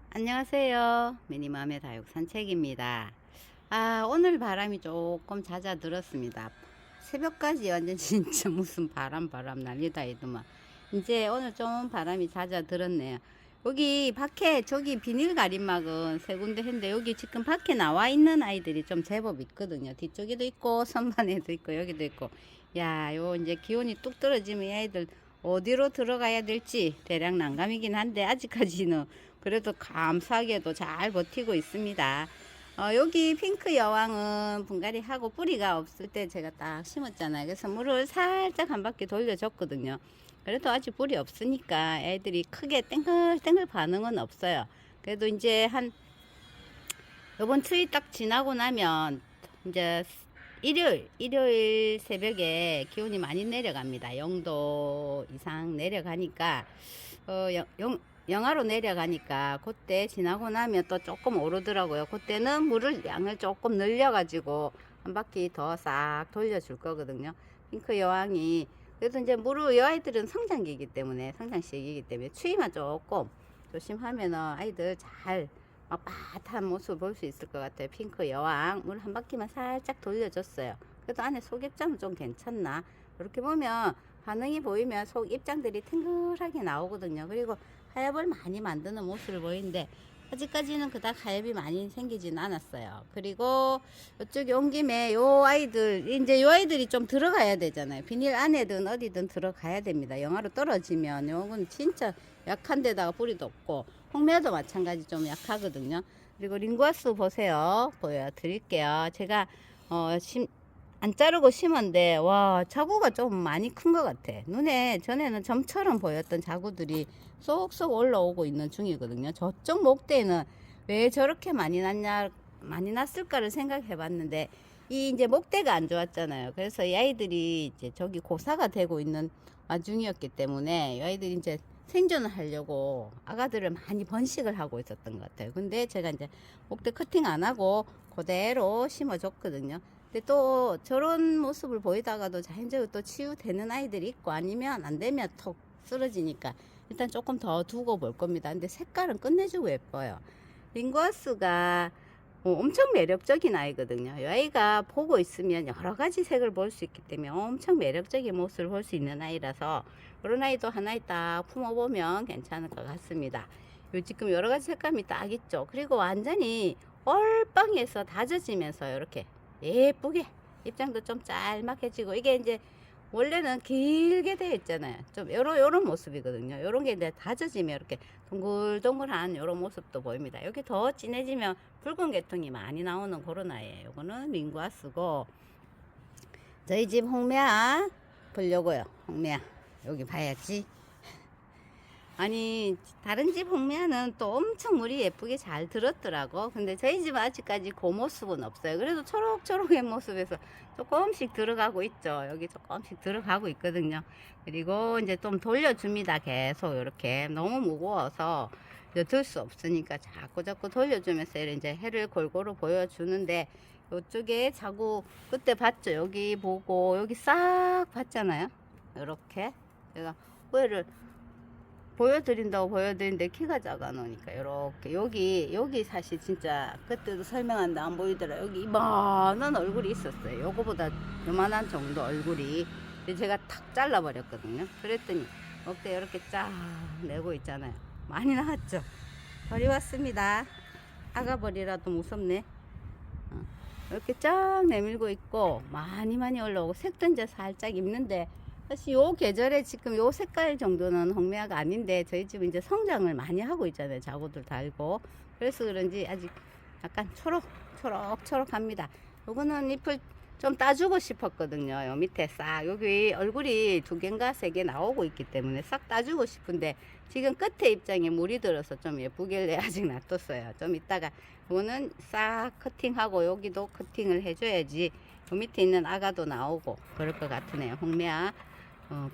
안녕하세요. 미니맘의 다육 산책입니다. 오늘 바람이 조금 잦아들었습니다. 새벽까지 완전 진짜 무슨 바람 난리다 이더만. 이제 오늘 좀 바람이 잦아들었네요. 여기 밖에 저기 비닐 가림막은 세 군데 했는데 여기 지금 밖에 나와 있는 아이들이 좀 제법 있거든요. 뒤쪽에도 있고 선반에도 있고 여기도 있고. 요 이제 기온이 뚝 떨어지면 이 아이들 어디로 들어가야 될지 대략 난감이긴 한데 아직까지는 그래도 감사하게도 잘 버티고 있습니다. 여기 핑크 여왕은 분갈이 하고 뿌리가 없을 때 제가 딱 심었잖아요. 그래서 물을 살짝 한 바퀴 돌려줬거든요. 그래도 아직 뿌리 없으니까 애들이 크게 땡글땡글 반응은 없어요. 그래도 이제 요번 추위 딱 지나고 나면 이제 일요일 새벽에 기온이 많이 내려갑니다. 0도 이상 내려가니까 영하로 내려가니까 그때 지나고 나면 또 조금 오르더라고요. 그때는 물을 양을 조금 늘려가지고 한 바퀴 더 싹 돌려줄 거거든요. 핑크 여왕이 그래도 이제 이 아이들은 성장기이기 때문에 추위만 조금 조심하면은 아이들 잘 빳빳한 모습을 볼 수 있을 것 같아요. 핑크 여왕 물 한 바퀴만 살짝 돌려줬어요. 그래도 안에 속입장은 좀 괜찮나 이렇게 보면 반응이 보이면 속 입장들이 탱글하게 나오거든요. 그리고 하엽을 많이 만드는 모습을 보이는데 아직까지는 그닥 하엽이 많이 생기진 않았어요. 그리고 이쪽에 온 김에 요 아이들이 좀 들어가야 되잖아요. 비닐 안에든 어디든 들어가야 됩니다. 영하로 떨어지면 요건 진짜 약한 데다가 뿌리도 없고 홍매도 마찬가지 좀 약하거든요. 그리고 링구아스 보세요. 보여드릴게요. 제가 안 자르고 심었는데 와 자구가 좀 많이 큰 것 같아. 눈에 전에는 점처럼 보였던 자구들이 쏙쏙 올라오고 있는 중이거든요. 저쪽 목대는 왜 저렇게 많이 났을까를 생각해 봤는데 이제 목대가 안 좋았잖아요. 그래서 이 아이들이 이제 저기 고사가 되고 있는 와중이었기 때문에 이 아이들이 이제 생존을 하려고 아가들을 많이 번식을 하고 있었던 것 같아요. 근데 제가 이제 목대 커팅 안 하고 그대로 심어 줬거든요. 근데 또 저런 모습을 보이다가도 자연적으로 또 치유되는 아이들이 있고 아니면 안 되면 턱 쓰러지니까 일단 조금 더 두고 볼 겁니다. 근데 색깔은 끝내주고 예뻐요. 링구아스가 엄청 매력적인 아이거든요. 이 아이가 보고 있으면 여러 가지 색을 볼 수 있기 때문에 엄청 매력적인 모습을 볼 수 있는 아이라서 그런 아이도 하나 딱 품어보면 괜찮을 것 같습니다. 지금 여러 가지 색감이 딱 있죠. 그리고 완전히 얼빵에서 다져지면서 이렇게 예쁘게 입장도 좀 짤막해지고 이게 이제 원래는 길게 되어 있잖아요. 좀 요런 모습이거든요. 요런 게 이제 다져지면 이렇게 동글동글한 요런 모습도 보입니다. 여기 더 진해지면 붉은 계통이 많이 나오는 그런 아이예요. 요거는 링구아스고 저희 집 홍매아 보려고요. 홍매아 여기 봐야지. 아니 다른 집 홍매아는 또 엄청 물이 예쁘게 잘 들었더라고. 근데 저희 집은 아직까지 그 모습은 없어요. 그래도 초록초록한 모습에서 조금씩 들어가고 있죠. 여기 조금씩 들어가고 있거든요. 그리고 이제 좀 돌려줍니다. 계속 이렇게 너무 무거워서 들 수 없으니까 자꾸 돌려주면서 이제 해를 골고루 보여주는데 이쪽에 자꾸 그때 봤죠. 여기 보고 여기 싹 봤잖아요. 이렇게 제가 후회를 보여드린다고 보여드리는데 키가 작아 놓으니까 이렇게 여기 사실 진짜 그때도 설명한데 안 보이더라. 여기 이만한 얼굴이 있었어요. 요거보다 요만한 정도 얼굴이. 근데 제가 탁 잘라 버렸거든요. 그랬더니 어깨 이렇게 쫙 내고 있잖아요. 많이 나왔죠. 벌이 왔습니다. 아가벌이라도 무섭네. 이렇게 쫙 내밀고 있고 많이 올라오고 색도 이제 살짝 입는데 사실 요 계절에 지금 요 색깔 정도는 홍매화가 아닌데 저희 집은 이제 성장을 많이 하고 있잖아요. 자구들 달고. 그래서 그런지 아직 약간 초록합니다. 요거는 잎을 좀 따주고 싶었거든요. 요 밑에 싹 여기 얼굴이 2개인가 3개 나오고 있기 때문에 싹 따주고 싶은데 지금 끝에 입장에 물이 들어서 좀 예쁘길래 아직 놔뒀어요. 좀 이따가 요거는 싹 커팅하고 여기도 커팅을 해줘야지 요 밑에 있는 아가도 나오고 그럴 것 같으네요. 홍매화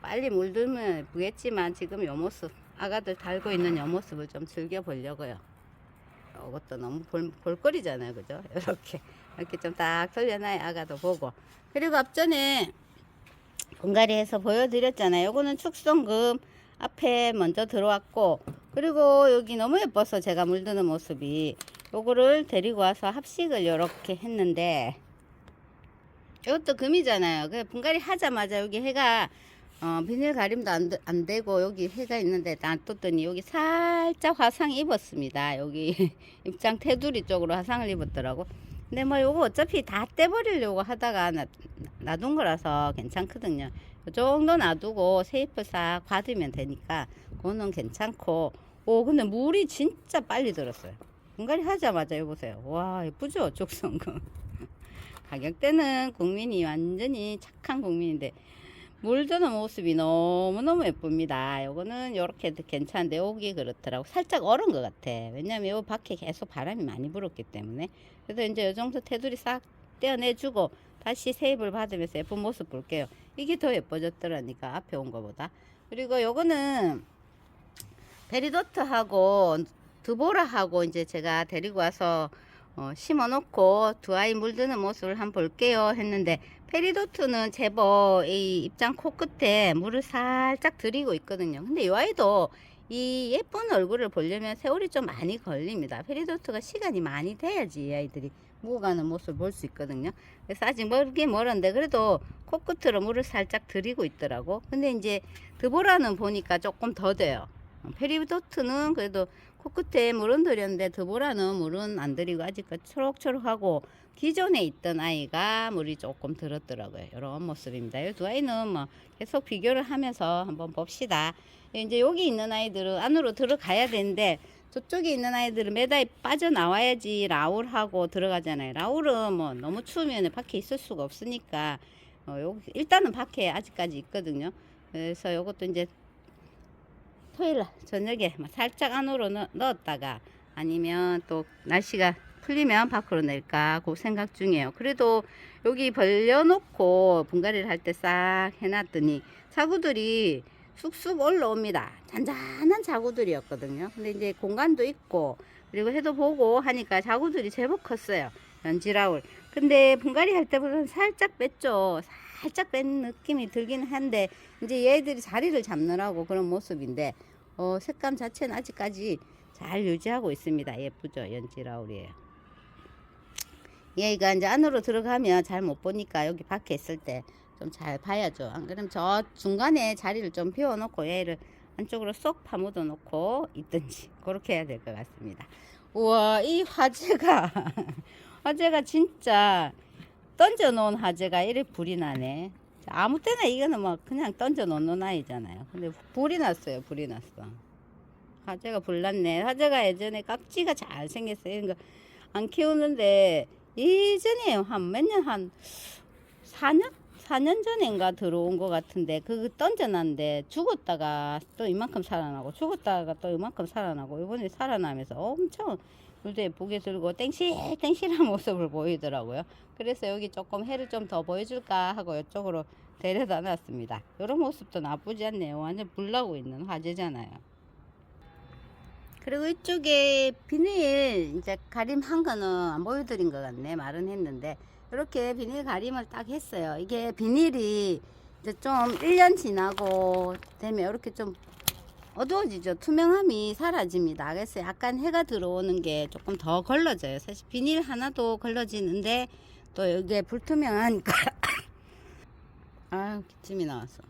빨리 물들면 예쁘겠지만 지금 요 모습 아가들 달고 있는 요 모습을 좀 즐겨 보려고요. 이것도 너무 볼거리잖아요. 그죠? 이렇게 좀 딱 돌려놔야 아가도 보고. 그리고 앞전에 분갈이 해서 보여드렸잖아요. 요거는 축성금 앞에 먼저 들어왔고, 그리고 여기 너무 예뻐서 제가 물드는 모습이 요거를 데리고 와서 합식을 요렇게 했는데, 이것도 금이잖아요. 그 분갈이 하자마자 여기 해가 비닐 가림도 안 되고 여기 해가 있는데 놔뒀더니 여기 살짝 화상 입었습니다. 여기 입장 테두리 쪽으로 화상을 입었더라고. 근데 뭐 요거 어차피 다 떼버리려고 하다가 놔둔 거라서 괜찮거든요. 이 정도 놔두고 세잎을 싹 받으면 되니까 그거는 괜찮고. 오, 근데 물이 진짜 빨리 들었어요. 분갈이 하자마자 요 보세요. 와, 예쁘죠? 쪽성금. 가격대는 국민이 완전히 착한 국민인데 물드는 모습이 너무너무 예쁩니다. 요거는 요렇게 괜찮은데 여기 그렇더라고. 살짝 얼은 것 같아. 왜냐면 요 밖에 계속 바람이 많이 불었기 때문에. 그래서 이제 요 정도 테두리 싹 떼어내주고 다시 세입을 받으면서 예쁜 모습 볼게요. 이게 더 예뻐졌더라니까 앞에 온 거보다. 그리고 요거는 페리도트하고 드보라하고 이제 제가 데리고 와서 심어 놓고 두 아이 물드는 모습을 한번 볼게요 했는데, 페리도트는 제법 이 입장 코끝에 물을 살짝 들이고 있거든요. 근데 이 아이도 이 예쁜 얼굴을 보려면 세월이 좀 많이 걸립니다. 페리도트가 시간이 많이 돼야지 이 아이들이 묵어가는 모습을 볼 수 있거든요. 그래서 아직 멀긴 멀었는데 그래도 코끝으로 물을 살짝 들이고 있더라고. 근데 이제 드보라는 보니까 조금 더 돼요. 페리도트는 그래도 코끝에 물은 들였는데 드보라는 물은 안 들이고 아직 초록초록하고, 기존에 있던 아이가 물이 조금 들었더라고요. 이런 모습입니다. 이 두 아이는 뭐 계속 비교를 하면서 한번 봅시다. 이제 여기 있는 아이들은 안으로 들어가야 되는데 저쪽에 있는 아이들은 매달 빠져나와야지 라울하고 들어가잖아요. 라울은 뭐 너무 추우면 밖에 있을 수가 없으니까 일단은 밖에 아직까지 있거든요. 그래서 이것도 이제 토요일 저녁에 살짝 안으로 넣었다가 아니면 또 날씨가 풀리면 밖으로 낼까 그 생각 중이에요. 그래도 여기 벌려놓고 분갈이를 할 때 싹 해놨더니 자구들이 쑥쑥 올라옵니다. 잔잔한 자구들이었거든요. 근데 이제 공간도 있고 그리고 해도 보고 하니까 자구들이 제법 컸어요. 연지라울. 근데 분갈이 할 때보다는 살짝 뺐죠. 살짝 뺀 느낌이 들긴 한데 이제 얘들이 자리를 잡느라고 그런 모습인데 색감 자체는 아직까지 잘 유지하고 있습니다. 예쁘죠? 연지라울이에요. 얘가 이제 안으로 들어가면 잘 못 보니까 여기 밖에 있을 때 좀 잘 봐야죠. 안 그러면 저 중간에 자리를 좀 비워 놓고 얘를 안쪽으로 쏙 파묻어 놓고 있든지 그렇게 해야 될 것 같습니다. 우와, 이 화재가 화재가 진짜 던져 놓은 화재가 이렇게 불이 나네. 아무 때나 이거는 뭐 그냥 던져 놓는 아이잖아요. 근데 불이 났어요. 불이 났어. 화재가 불났네. 화재가 예전에 깍지가 잘 생겼어요. 이런 거 안 키우는데 예전에 한 몇 년, 한 4년 전인가 들어온 것 같은데 그거 던져놨는데 죽었다가 또 이만큼 살아나고 죽었다가 또 이만큼 살아나고 이번에 살아나면서 엄청 물도 예쁘게 들고 땡실땡실한 모습을 보이더라고요. 그래서 여기 조금 해를 좀 더 보여줄까 하고 이쪽으로 데려다 놨습니다. 이런 모습도 나쁘지 않네요. 완전 불나고 있는 화재잖아요. 그리고 이쪽에 비닐 이제 가림한 거는 안 보여드린 것 같네. 말은 했는데 이렇게 비닐 가림을 딱 했어요. 이게 비닐이 이제 좀 1년 지나고 되면 이렇게 좀 어두워지죠. 투명함이 사라집니다. 그래서 약간 해가 들어오는 게 조금 더 걸러져요. 사실 비닐 하나도 걸러지는데 또 여기에 불투명하니까 아, 기침이 나왔어.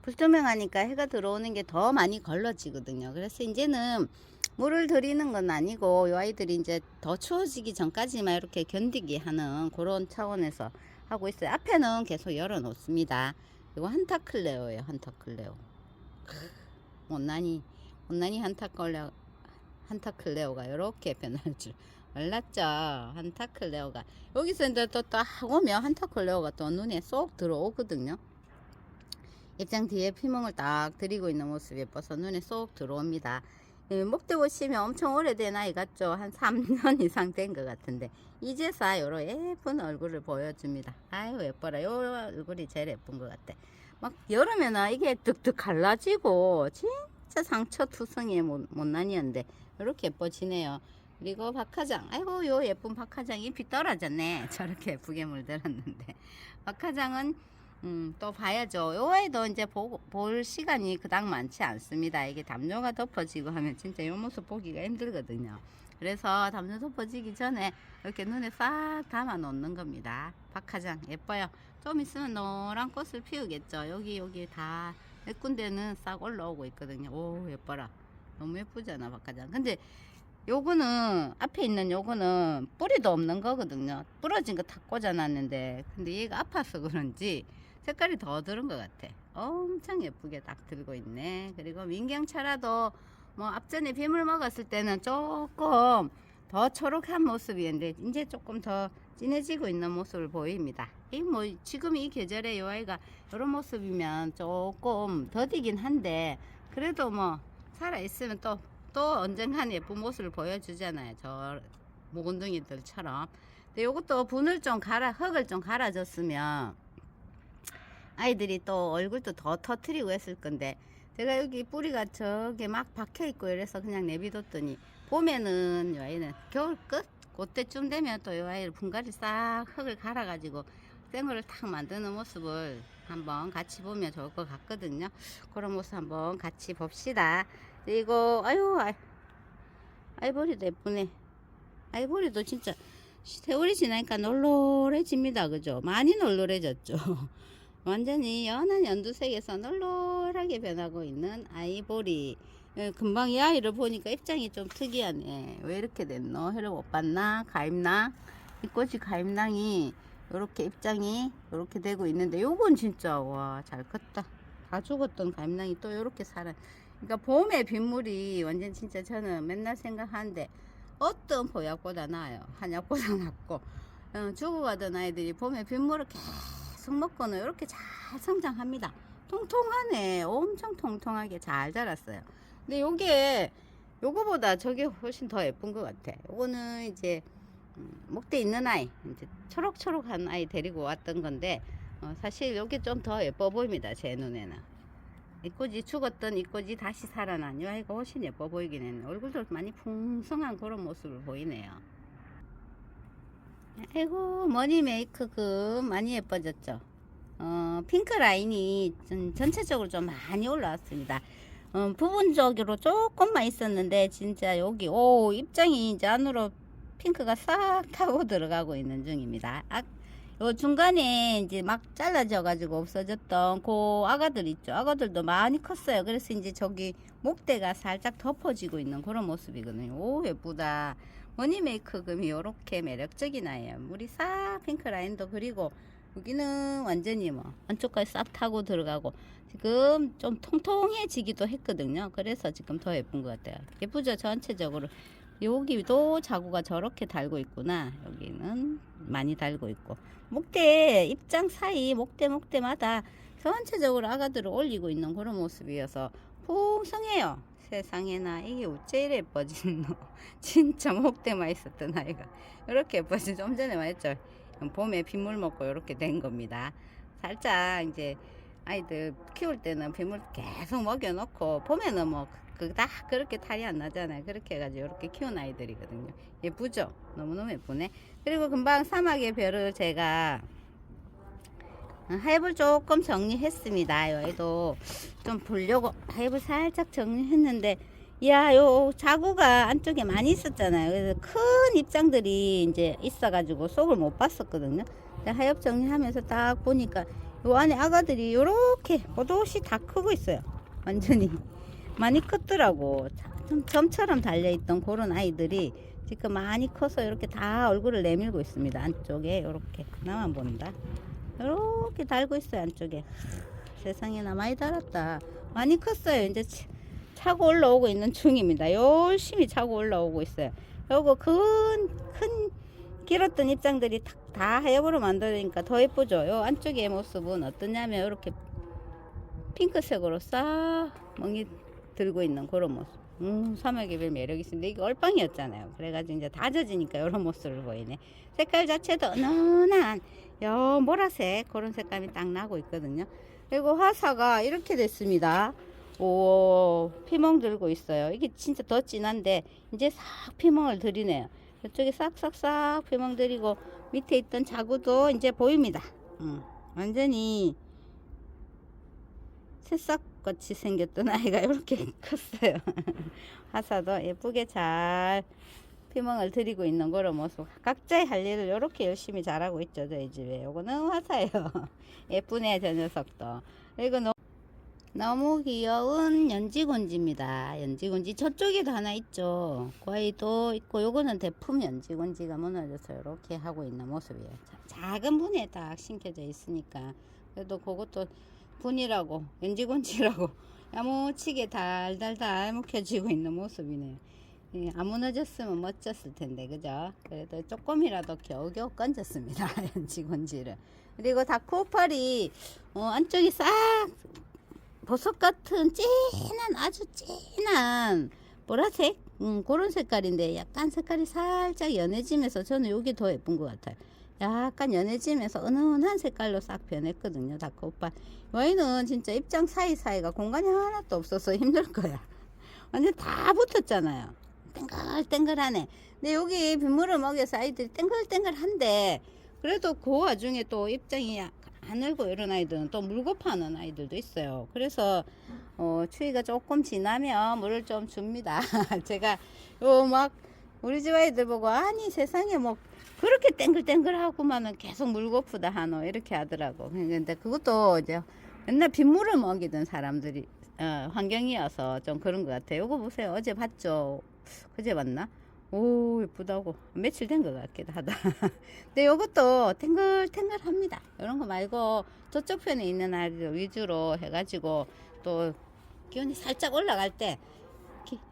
불투명하니까 해가 들어오는 게 더 많이 걸러지거든요. 그래서 이제는 물을 들이는 건 아니고 이 아이들이 이제 더 추워지기 전까지만 이렇게 견디게 하는 그런 차원에서 하고 있어요. 앞에는 계속 열어 놓습니다. 이거 한타클레오예요. 한타클레오. 못난이 한타클레오가 이렇게 변할 줄 몰랐죠. 한타클레오가 여기서 이제 또 오면 한타클레오가 또 눈에 쏙 들어오거든요. 입장 뒤에 피멍을 딱 들이고 있는 모습이 예뻐서 눈에 쏙 들어옵니다. 목대 보시면 엄청 오래된 아이 같죠. 한 3년 이상 된 것 같은데 이제서 요런 예쁜 얼굴을 보여줍니다. 아유 예뻐라. 요 얼굴이 제일 예쁜 것 같아. 막 여름에는 이게 뚝뚝 갈라지고 진짜 상처 투성이의 못난이었는데 이렇게 예뻐지네요. 그리고 박하장, 아이고 요 예쁜 박하장 잎이 떨어졌네. 저렇게 예쁘게 물들었는데 박하장은 또 봐야죠. 요 아이도 이제 볼 시간이 그닥 많지 않습니다. 이게 담요가 덮어지고 하면 진짜 요 모습 보기가 힘들거든요. 그래서 담요 덮어지기 전에 이렇게 눈에 싹 담아 놓는 겁니다. 박하장 예뻐요. 좀 있으면 노란 꽃을 피우겠죠. 여기 다 몇 군데는 싹 올라오고 있거든요. 오, 예뻐라. 너무 예쁘잖아, 박하장. 근데 요거는 앞에 있는 요거는 뿌리도 없는 거거든요. 부러진 거 다 꽂아놨는데, 근데 얘가 아파서 그런지 색깔이 더 들은 것 같아. 엄청 예쁘게 딱 들고 있네. 그리고 민경차라도 뭐 앞전에 빗물 먹었을 때는 조금 더 초록한 모습이었는데 이제 조금 더 진해지고 있는 모습을 보입니다. 이 뭐 지금 이 계절에 요 아이가 이런 모습이면 조금 더디긴 한데 그래도 뭐 살아 있으면 또 언젠간 예쁜 모습을 보여주잖아요. 저 묵은둥이들처럼. 근데 요것도 분을 좀 흙을 좀 갈아줬으면 아이들이 또 얼굴도 더 터트리고 했을 건데 제가 여기 뿌리가 저게 막 박혀 있고 이래서 그냥 내비뒀더니 봄에는 요 아이는 겨울 끝 그때쯤 되면 또 요 아이를 분갈이 싹 흙을 갈아 가지고 생얼을 탁 만드는 모습을 한번 같이 보면 좋을 것 같거든요. 그런 모습 한번 같이 봅시다. 이거 아이보리도 예쁘네. 아이보리도 진짜 세월이 지나니까 널널해집니다. 그죠? 많이 널널해졌죠. 완전히 연한 연두색에서 널널하게 변하고 있는 아이보리. 금방 이 아이를 보니까 입장이 좀 특이하네. 왜 이렇게 됐노? 해를 못 봤나? 가입낭? 이 꽃이 가입낭이 이렇게 입장이 이렇게 되고 있는데 요건 진짜 와 잘 컸다. 다 죽었던 가입낭이 또 이렇게 살아. 그러니까 봄에 빗물이 완전 진짜 저는 맨날 생각하는데 어떤 보약보다 나아요. 한약보다 낫고 죽어가던 아이들이 봄에 빗물을 계속 먹고는 이렇게 잘 성장합니다. 통통하네. 엄청 통통하게 잘 자랐어요. 근데 요거보다 저게 훨씬 더 예쁜 것 같아. 요거는 이제 목대 있는 아이, 이제 초록초록한 아이 데리고 왔던 건데 사실 요게 좀 더 예뻐 보입니다. 제 눈에는. 이 꽃이 죽었던 이 꽃이 다시 살아난 이 아이가 훨씬 예뻐 보이긴 했네. 얼굴도 많이 풍성한 그런 모습을 보이네요. 아이고 머니 메이크업 많이 예뻐졌죠. 핑크 라인이 전체적으로 좀 많이 올라왔습니다. 부분적으로 조금만 있었는데 진짜 여기 입장이 이제 안으로 핑크가 싹 타고 들어가고 있는 중입니다. 요 중간에 이제 막 잘라져 가지고 없어졌던 그 아가들 있죠. 아가들도 많이 컸어요. 그래서 이제 저기 목대가 살짝 덮어지고 있는 그런 모습이거든요. 오 예쁘다. 머니 메이크업이 요렇게 매력적인 아이예요. 물이 싹 핑크 라인도 그리고 여기는 완전히 뭐 안쪽까지 싹 타고 들어가고 지금 좀 통통해지기도 했거든요. 그래서 지금 더 예쁜 것 같아요. 예쁘죠? 전체적으로 여기도 자구가 저렇게 달고 있구나. 여기는 많이 달고 있고 목대 입장 사이 목대마다 전체적으로 아가들을 올리고 있는 그런 모습이어서 풍성해요. 세상에나 이게 어째 이래 예뻐진 너. 진짜 목대만 있었던 아이가 이렇게 예뻐진. 좀 전에 말했죠. 봄에 빗물 먹고 이렇게 된 겁니다. 살짝 이제 아이들 키울 때는 빗물 계속 먹여놓고 봄에는 뭐 그닥 그렇게 탈이 안 나잖아요. 그렇게 해가지고 이렇게 키운 아이들이거든요. 예쁘죠? 너무너무 예쁘네. 그리고 금방 사막의 별을 제가 하엽을 조금 정리했습니다. 여기도 좀 보려고 하엽을 살짝 정리했는데 요 자구가 안쪽에 많이 있었잖아요. 그래서 큰 입장들이 이제 있어가지고 속을 못 봤었거든요. 근데 하엽 정리하면서 딱 보니까 요 안에 아가들이 요렇게 보도시 다 크고 있어요. 완전히 많이 컸더라고. 좀 점처럼 달려있던 그런 아이들이 지금 많이 커서 이렇게 다 얼굴을 내밀고 있습니다. 안쪽에 이렇게 나만 본다. 이렇게 달고 있어요. 안쪽에. 세상에나 많이 달았다. 많이 컸어요. 이제 차고 올라오고 있는 중입니다. 열심히 차고 올라오고 있어요. 요거 큰 길었던 입장들이 다 하엽으로 만들으니까 더 예쁘죠. 요 안쪽의 모습은 어떠냐면 이렇게 핑크색으로 싹 멍이 들고 있는 그런 모습. 사막의 별 매력이 있습니다. 이게 얼빵이었잖아요. 그래가지고 이제 다 젖으니까 이런 모습을 보이네. 색깔 자체도 은은한 보라색 그런 색감이 딱 나고 있거든요. 그리고 화사가 이렇게 됐습니다. 오, 피멍 들고 있어요. 이게 진짜 더 진한데 이제 싹 피멍을 들이네요. 이쪽에 싹싹싹 피멍 들이고 밑에 있던 자구도 이제 보입니다. 완전히 새싹같이 생겼던 아이가 이렇게 컸어요. 화사도 예쁘게 잘 피멍을 들이고 있는 그런 모습. 각자의 할 일을 이렇게 열심히 잘하고 있죠, 저희 집에. 요거는 화사예요. 예쁘네, 저 녀석도. 그리고 너무 귀여운 연지곤지입니다. 연지곤지 저쪽에도 하나 있죠. 그 아이도 있고, 요거는 대품 연지곤지가 무너져서 이렇게 하고 있는 모습이에요. 작은 분에 딱 심겨져 있으니까. 그래도 그것도 분이라고, 연지곤지라고 야무치게 달달달 묵혀지고 있는 모습이네. 예, 안 무너졌으면 멋졌을 텐데, 그죠? 그래도 조금이라도 겨우겨우 건졌습니다. 연지곤지를. 그리고 다크오팔이 안쪽이 싹 보석 같은 진한, 아주 진한 보라색 그런 색깔인데, 약간 색깔이 살짝 연해지면서 저는 여기 더 예쁜 것 같아요. 약간 연해지면서 은은한 색깔로 싹 변했거든요, 다크오팔. 와인은 진짜 입장 사이사이가 공간이 하나도 없어서 힘들 거야. 완전 다 붙었잖아요. 땡글땡글하네. 근데 여기 빗물을 먹여서 아이들이 땡글땡글한데, 그래도 그 와중에 또 입장이 가늘고 이런 아이들은 또 물고 파는 아이들도 있어요. 그래서 추위가 조금 지나면 물을 좀 줍니다. 제가 막 우리 집 아이들 보고, 아니 세상에 뭐 그렇게 땡글땡글하고만은 계속 물고프다 하노, 이렇게 하더라고. 근데 그것도 이제 맨날 빗물을 먹이던 사람들이 환경이어서 좀 그런 것 같아요. 요거 보세요. 어제 봤죠? 그제 봤나? 오, 예쁘다고. 며칠 된 것 같기도 하다. 근데 요것도 탱글탱글합니다. 이런 거 말고 저쪽 편에 있는 아이들 위주로 해가지고, 또 기온이 살짝 올라갈 때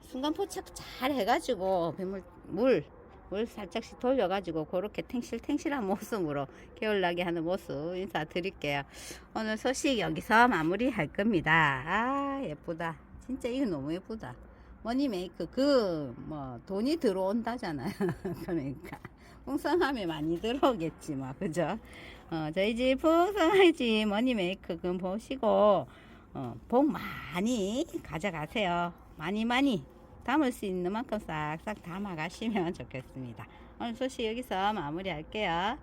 순간 포착 잘 해가지고 물 살짝씩 돌려가지고 그렇게 탱실탱실한 모습으로 개울나게 하는 모습 인사드릴게요. 오늘 소식 여기서 마무리 할 겁니다. 아, 예쁘다. 진짜 이거 너무 예쁘다. 머니 메이크 뭐 돈이 들어온다잖아요. 그러니까 풍성함이 많이 들어오겠지 뭐, 그죠? 저희 집 풍성한 집 머니 메이크 보시고 복 많이 가져가세요. 많이 담을 수 있는 만큼 싹싹 담아 가시면 좋겠습니다. 오늘 소식 여기서 마무리 할게요.